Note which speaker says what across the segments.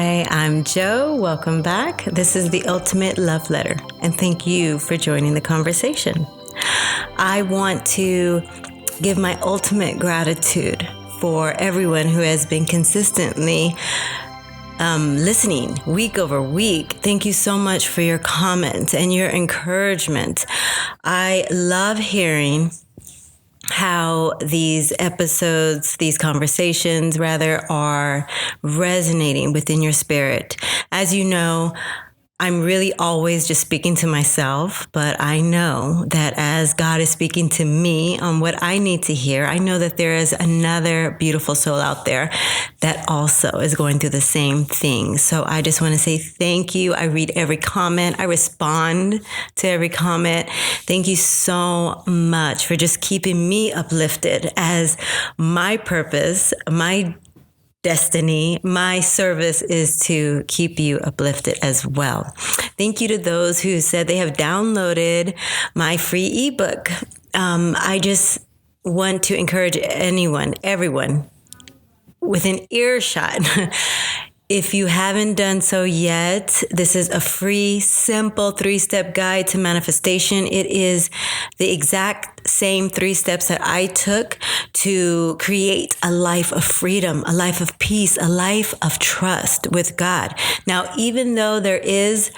Speaker 1: Hi, I'm Joe. Welcome back. This is the Ultimate Love Letter, and thank you for joining the conversation. I want to give my ultimate gratitude for everyone who has been consistently listening week over week. Thank you so much for your comments and your encouragement. I love hearing how these episodes, these conversations rather, are resonating within your spirit. As you know, I'm really always just speaking to myself, but I know that as God is speaking to me on what I need to hear, I know that there is another beautiful soul out there that also is going through the same thing. So I just want to say thank you. I read every comment. I respond to every comment. Thank you so much for just keeping me uplifted as my purpose, my destiny, my service is to keep you uplifted as well. Thank you to those who said they have downloaded my free ebook. I just want to encourage everyone within earshot. If you haven't done so yet, this is a free, simple 3-step guide to manifestation. It is the exact same 3 steps that I took to create a life of freedom, a life of peace, a life of trust with God. Now, even though there is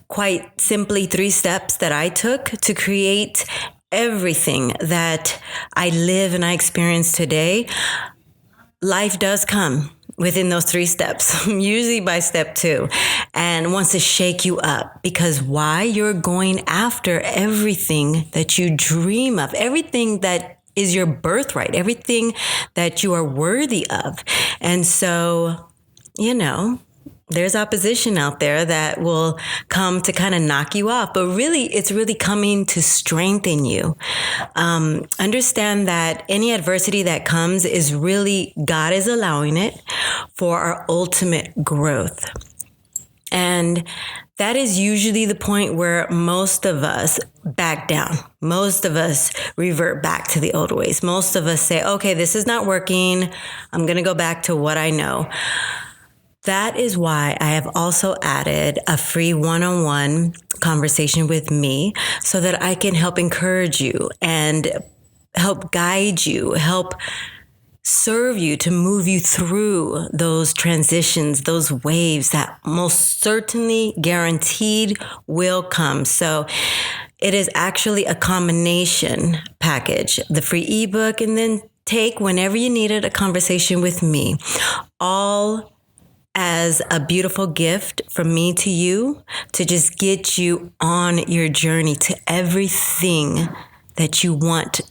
Speaker 1: quite simply 3 steps that I took to create everything that I live and I experience today, life does come within those 3 steps, usually by step 2, and wants to shake you up. Because why? You're going after everything that you dream of, everything that is your birthright, everything that you are worthy of. And so, there's opposition out there that will come to kind of knock you off, but really, it's really coming to strengthen you. Understand that any adversity that comes is really, God is allowing it for our ultimate growth. And that is usually the point where most of us back down. Most of us revert back to the old ways. Most of us say, okay, this is not working. I'm going to go back to what I know. That is why I have also added a free one-on-one conversation with me so that I can help encourage you and help guide you, help serve you to move you through those transitions, those waves that most certainly guaranteed will come. So it is actually a combination package, the free ebook, and then take whenever you need it, a conversation with me, all as a beautiful gift from me to you to just get you on your journey to everything that you want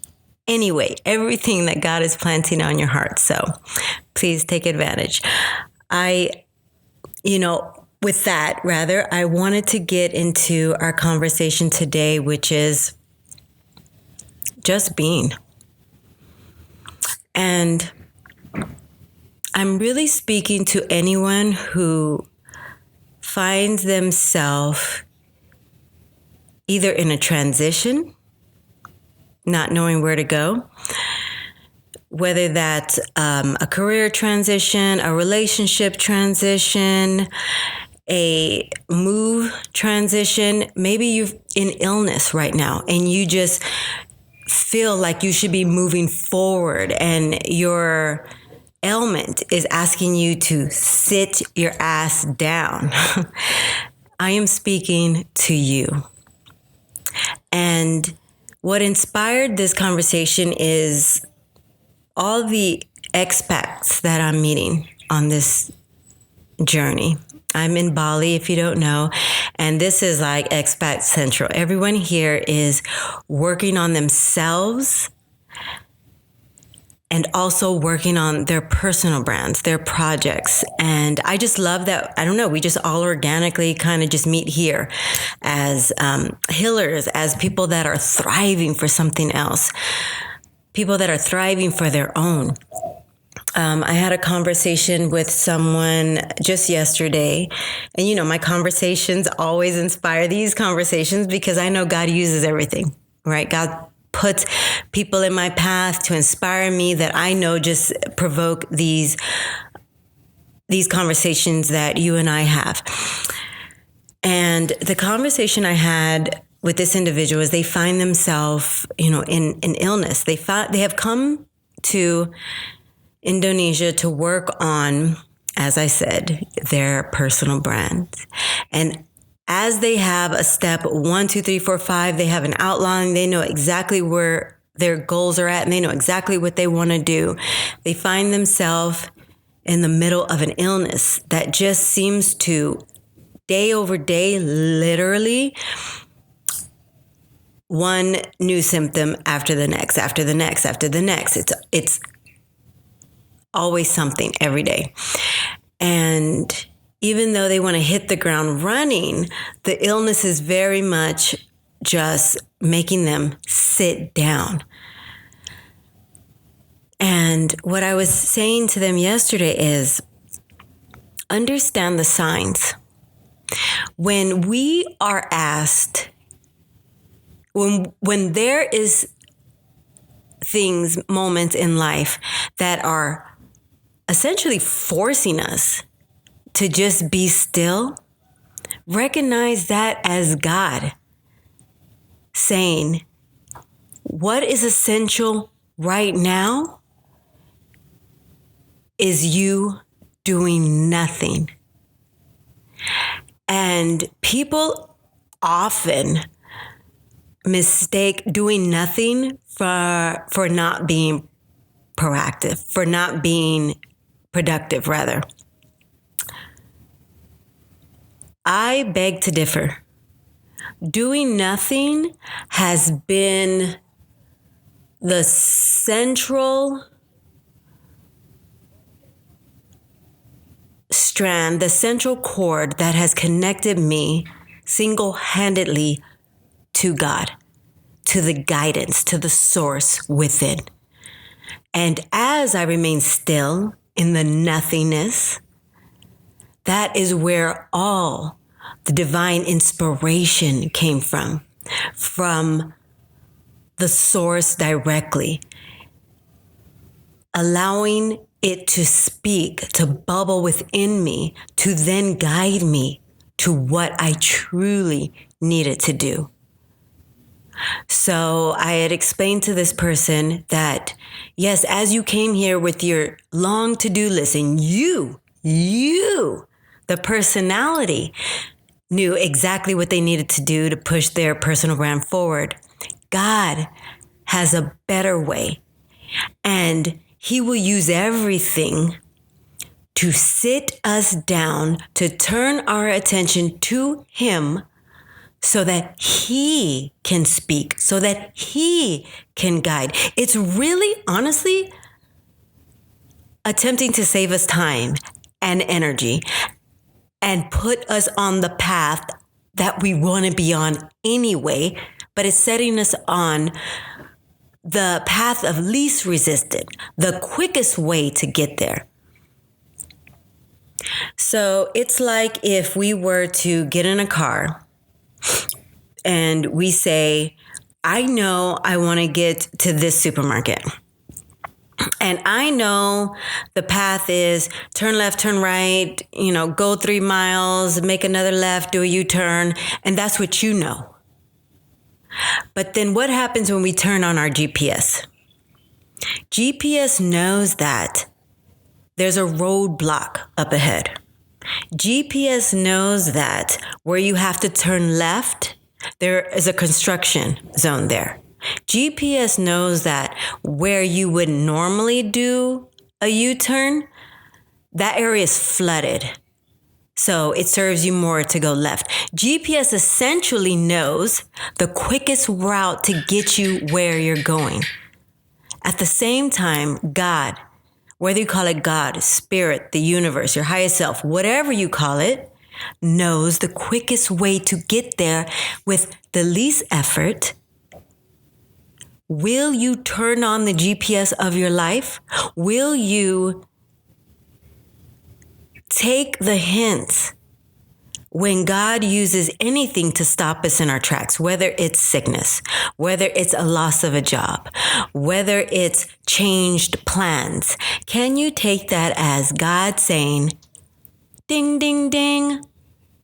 Speaker 1: anyway, everything that God is planting on your heart. So please take advantage. With that, rather, I wanted to get into our conversation today, which is just being. And I'm really speaking to anyone who finds themselves either in a transition, not knowing where to go, whether that's a career transition, a relationship transition, a move transition. Maybe you're in illness right now and you just feel like you should be moving forward and your ailment is asking you to sit your ass down. I am speaking to you. And what inspired this conversation is all the expats that I'm meeting on this journey. I'm in Bali, if you don't know, and this is like expat central. Everyone here is working on themselves and also working on their personal brands, their projects. And I just love that, we just all organically kind of just meet here as healers, as people that are thriving for something else, people that are thriving for their own. I had a conversation with someone just yesterday, and my conversations always inspire these conversations because I know God uses everything, right? God puts people in my path to inspire me that I know just provoke these these conversations that you and I have. And the conversation I had with this individual is they find themselves, in illness. They have come to Indonesia to work on, as I said, their personal brands. And as they have a step 1, 2, 3, 4, 5, they have an outline. They know exactly where their goals are at, and they know exactly what they want to do. They find themselves in the middle of an illness that just seems to, day over day, literally, one new symptom after the next, after the next, after the next. It's always something every day. And even though they want to hit the ground running, the illness is very much just making them sit down. And what I was saying to them yesterday is, understand the signs. When we are asked, when there is things, moments in life that are essentially forcing us to just be still, recognize that as God saying, what is essential right now is you doing nothing. And people often mistake doing nothing for not being proactive, for not being productive, rather. I beg to differ. Doing nothing has been the central strand, the central cord that has connected me single-handedly to God, to the guidance, to the source within. And as I remain still in the nothingness, that is where all the divine inspiration came from the source directly, allowing it to speak, to bubble within me, to then guide me to what I truly needed to do. So I had explained to this person that, yes, as you came here with your long to-do list, and you, the personality, knew exactly what they needed to do to push their personal brand forward, God has a better way. And He will use everything to sit us down, to turn our attention to Him so that He can speak, so that He can guide. It's really, honestly, attempting to save us time and energy and put us on the path that we want to be on anyway, but it's setting us on the path of least resistance, the quickest way to get there. So it's like if we were to get in a car and we say, I know I want to get to this supermarket. And I know the path is turn left, turn right, go 3 miles, make another left, do a U-turn. And that's what you know. But then what happens when we turn on our GPS? GPS knows that there's a roadblock up ahead. GPS knows that where you have to turn left, there is a construction zone there. GPS knows that where you would normally do a U-turn, that area is flooded. So it serves you more to go left. GPS essentially knows the quickest route to get you where you're going. At the same time, God, whether you call it God, Spirit, the universe, your highest self, whatever you call it, knows the quickest way to get there with the least effort. Will you turn on the GPS of your life? Will you take the hints when God uses anything to stop us in our tracks, whether it's sickness, whether it's a loss of a job, whether it's changed plans? Can you take that as God saying, Ding, ding, ding.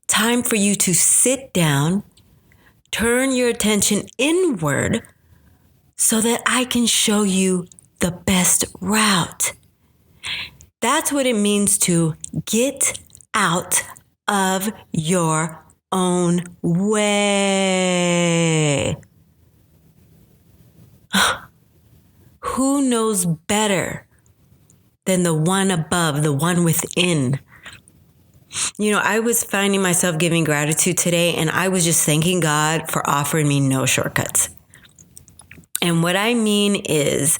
Speaker 1: Time for you to sit down, turn your attention inward so that I can show you the best route. That's what it means to get out of your own way. Who knows better than the one above, the one within? You know, I was finding myself giving gratitude today, and I was just thanking God for offering me no shortcuts. And what I mean is,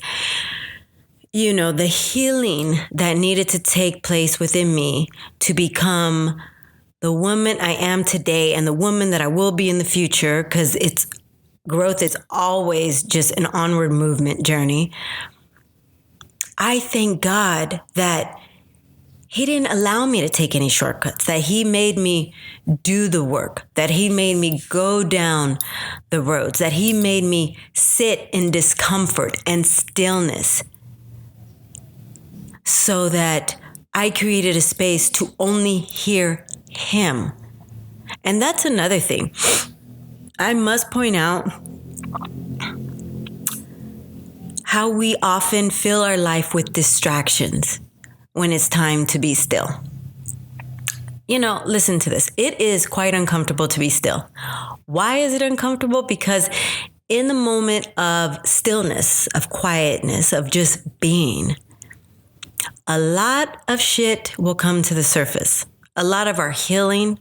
Speaker 1: you know, the healing that needed to take place within me to become the woman I am today and the woman that I will be in the future, because it's growth is always just an onward movement journey. I thank God that He didn't allow me to take any shortcuts, that He made me do the work, that He made me go down the roads, that He made me sit in discomfort and stillness so that I created a space to only hear Him. And that's another thing. I must point out how we often fill our life with distractions when it's time to be still. You know, listen to this. It is quite uncomfortable to be still. Why is it uncomfortable? Because in the moment of stillness, of quietness, of just being, a lot of shit will come to the surface. A lot of our healing,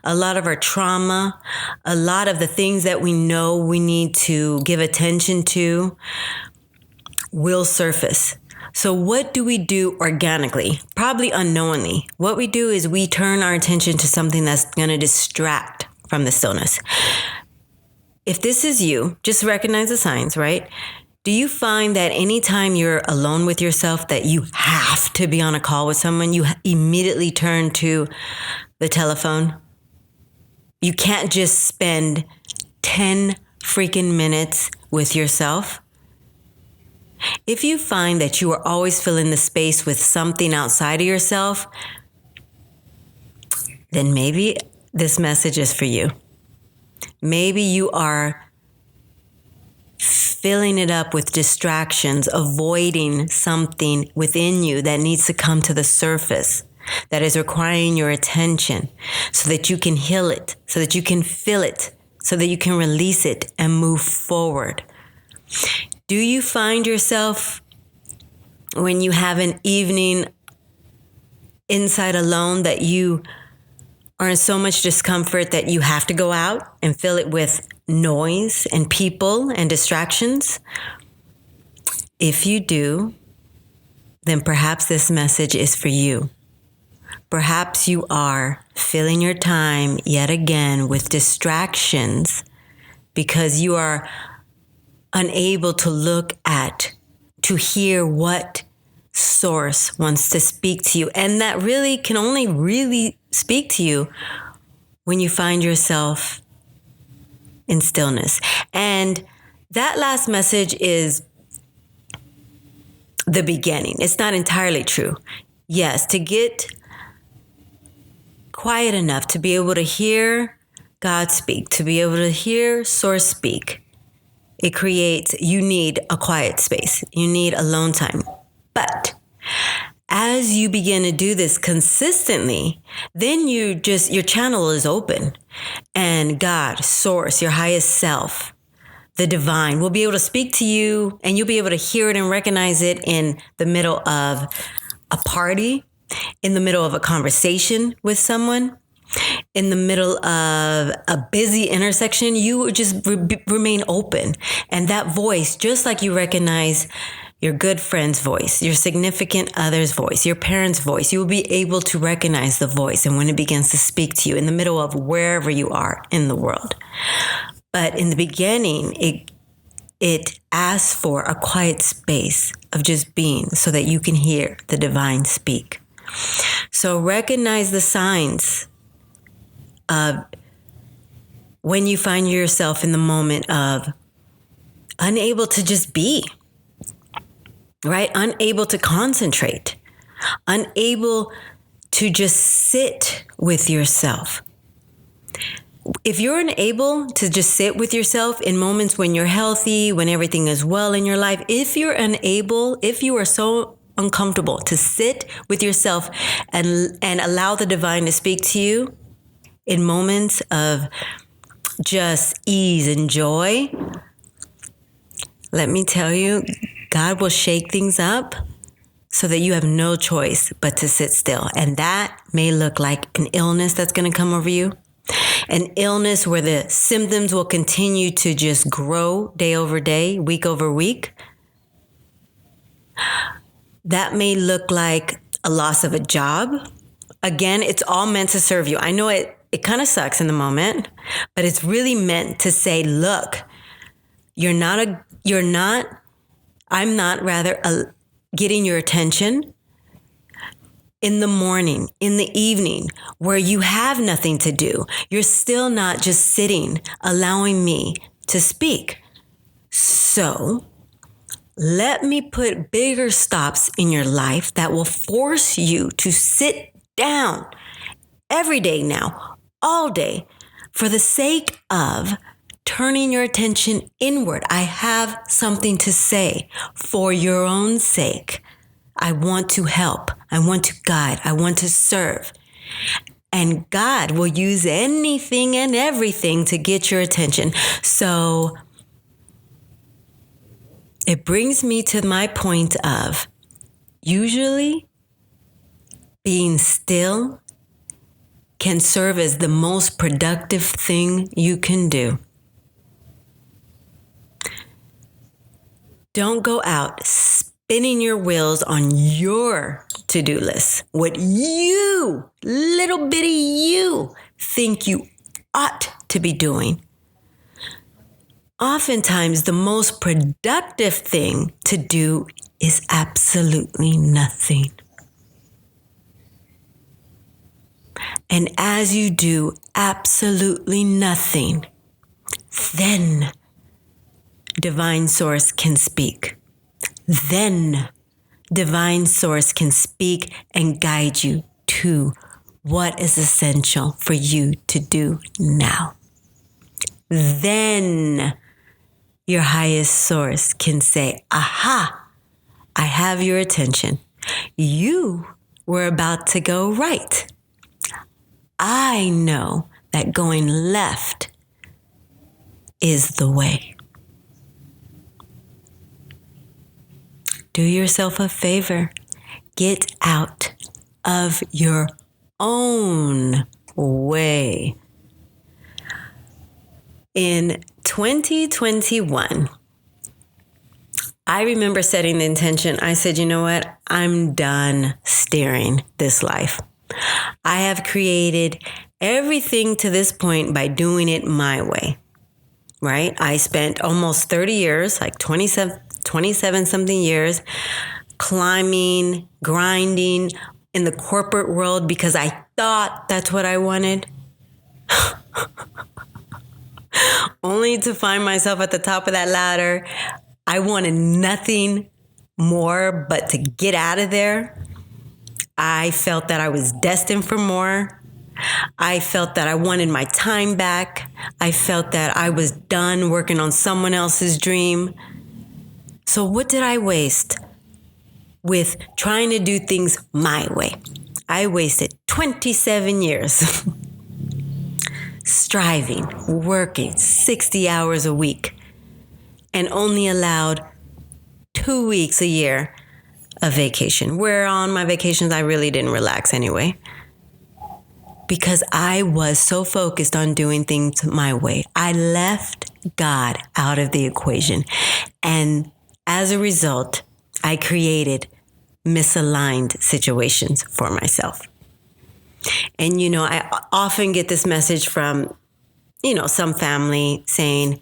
Speaker 1: a lot of our trauma, a lot of the things that we know we need to give attention to will surface. So what do we do organically? Probably unknowingly. What we do is we turn our attention to something that's going to distract from the stillness. If this is you, just recognize the signs, right? Do you find that anytime you're alone with yourself that you have to be on a call with someone, you immediately turn to the telephone? You can't just spend 10 freaking minutes with yourself. If you find that you are always filling the space with something outside of yourself, then maybe this message is for you. Maybe you are filling it up with distractions, avoiding something within you that needs to come to the surface, that is requiring your attention so that you can heal it, so that you can feel it, so that you can release it and move forward. Do you find yourself when you have an evening inside alone that you are in so much discomfort that you have to go out and fill it with noise and people and distractions? If you do, then perhaps this message is for you. Perhaps you are filling your time yet again with distractions because you are unable to look at, to hear what source wants to speak to you. And that really can only really speak to you when you find yourself in stillness. And that last message is the beginning. It's not entirely true. Yes, to get quiet enough to be able to hear God speak, to be able to hear source speak, you need a quiet space. You need alone time. But as you begin to do this consistently, then your channel is open, and God, source, your highest self, the divine, will be able to speak to you, and you'll be able to hear it and recognize it in the middle of a party, in the middle of a conversation with someone, in the middle of a busy intersection. You would just remain open. And that voice, just like you recognize your good friend's voice, your significant other's voice, your parents' voice, you will be able to recognize the voice and when it begins to speak to you in the middle of wherever you are in the world. But in the beginning, it asks for a quiet space of just being so that you can hear the divine speak. So recognize the signs of when you find yourself in the moment of unable to just be, right? Unable to concentrate, unable to just sit with yourself. If you're unable to just sit with yourself in moments when you're healthy, when everything is well in your life, if you are so uncomfortable to sit with yourself and allow the divine to speak to you in moments of just ease and joy, let me tell you, God will shake things up so that you have no choice but to sit still. And that may look like an illness that's going to come over you, an illness where the symptoms will continue to just grow day over day, week over week. That may look like a loss of a job. Again, it's all meant to serve you. I know it kind of sucks in the moment, but it's really meant to say, look, getting your attention in the morning, in the evening, where you have nothing to do. You're still not just sitting, allowing me to speak. So let me put bigger stops in your life that will force you to sit down every day now, all day, for the sake of turning your attention inward. I have something to say for your own sake. I want to help. I want to guide. I want to serve. And God will use anything and everything to get your attention. So it brings me to my point of usually being still can serve as the most productive thing you can do. Don't go out spinning your wheels on your to-do list. What you, little bitty you, think you ought to be doing. Oftentimes, the most productive thing to do is absolutely nothing. And as you do absolutely nothing, then divine source can speak. Then divine source can speak and guide you to what is essential for you to do now. Then your highest source can say, aha, I have your attention. You were about to go right. I know that going left is the way. Do yourself a favor. Get out of your own way. In 2021, I remember setting the intention. I said, you know what? I'm done steering this life. I have created everything to this point by doing it my way, right? I spent almost 30 years, like 27 something years, climbing, grinding in the corporate world because I thought that's what I wanted. Only to find myself at the top of that ladder. I wanted nothing more but to get out of there. I felt that I was destined for more. I felt that I wanted my time back. I felt that I was done working on someone else's dream. So what did I waste with trying to do things my way? I wasted 27 years striving, working 60 hours a week, and only allowed 2 weeks a year of vacation, where on my vacations I really didn't relax anyway, because I was so focused on doing things my way. I left God out of the equation, and as a result, I created misaligned situations for myself. And, I often get this message from, some family saying,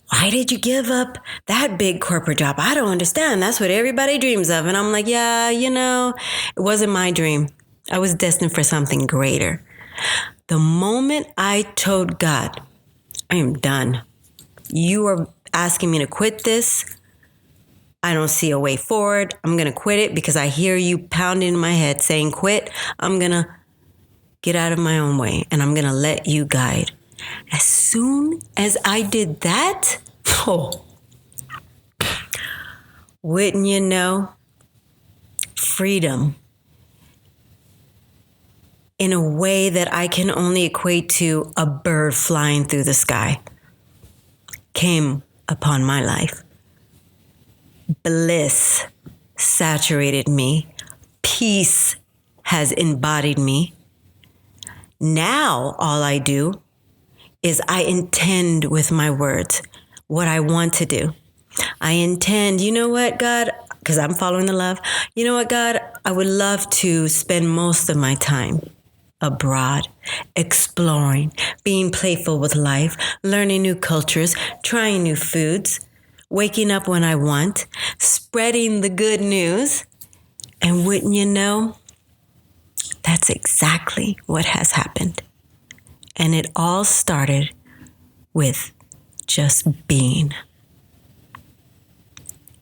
Speaker 1: why did you give up that big corporate job? I don't understand. That's what everybody dreams of. And I'm like, yeah, it wasn't my dream. I was destined for something greater. The moment I told God, I am done. You are asking me to quit this. I don't see a way forward. I'm going to quit it because I hear you pounding in my head saying quit. I'm going to get out of my own way and I'm going to let you guide. As soon as I did that, wouldn't you know, freedom in a way that I can only equate to a bird flying through the sky came upon my life. Bliss saturated me. Peace has embodied me. Now all I do is I intend with my words what I want to do. I intend, you know what, God, because I'm following the love. You know what, God, I would love to spend most of my time abroad, exploring, being playful with life, learning new cultures, trying new foods, waking up when I want, spreading the good news. And wouldn't you know, that's exactly what has happened. And it all started with just being.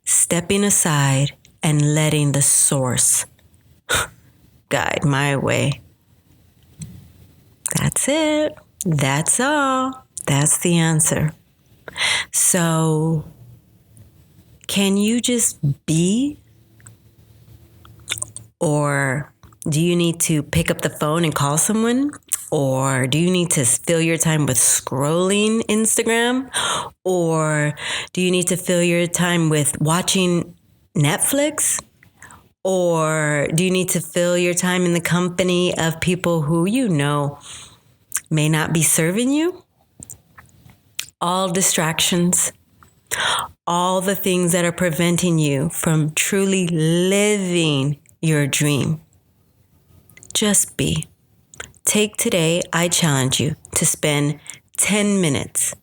Speaker 1: Stepping aside and letting the source guide my way. That's it. That's all. That's the answer. So, can you just be? Or do you need to pick up the phone and call someone? Or do you need to fill your time with scrolling Instagram? Or do you need to fill your time with watching Netflix? Or do you need to fill your time in the company of people who you know may not be serving you? All distractions, all the things that are preventing you from truly living your dream. Just be. Take today, I challenge you to spend 10 minutes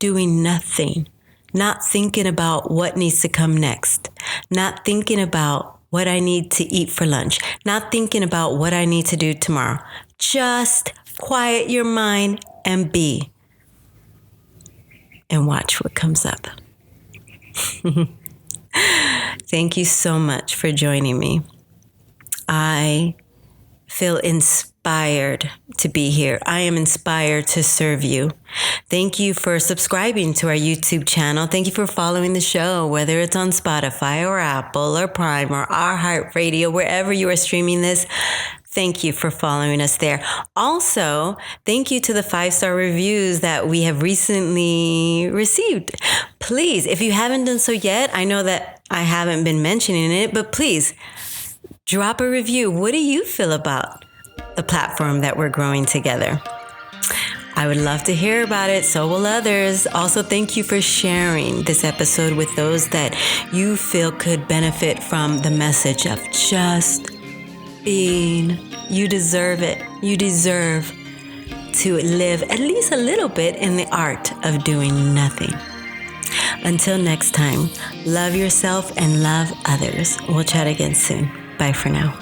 Speaker 1: doing nothing, not thinking about what needs to come next, not thinking about what I need to eat for lunch, not thinking about what I need to do tomorrow. Just quiet your mind and be. And watch what comes up. Thank you so much for joining me. I feel inspired to be here. I am inspired to serve you. Thank you for subscribing to our YouTube channel. Thank you for following the show, whether it's on Spotify or Apple or Prime or iHeartRadio, wherever you are streaming this. Thank you for following us there. Also, thank you to the 5-star reviews that we have recently received. Please, if you haven't done so yet, I know that I haven't been mentioning it, but please drop a review. What do you feel about the platform that we're growing together? I would love to hear about it. So will others. Also, thank you for sharing this episode with those that you feel could benefit from the message of just being. You deserve it. You deserve to live at least a little bit in the art of doing nothing. Until next time, love yourself and love others. We'll chat again soon. Bye for now.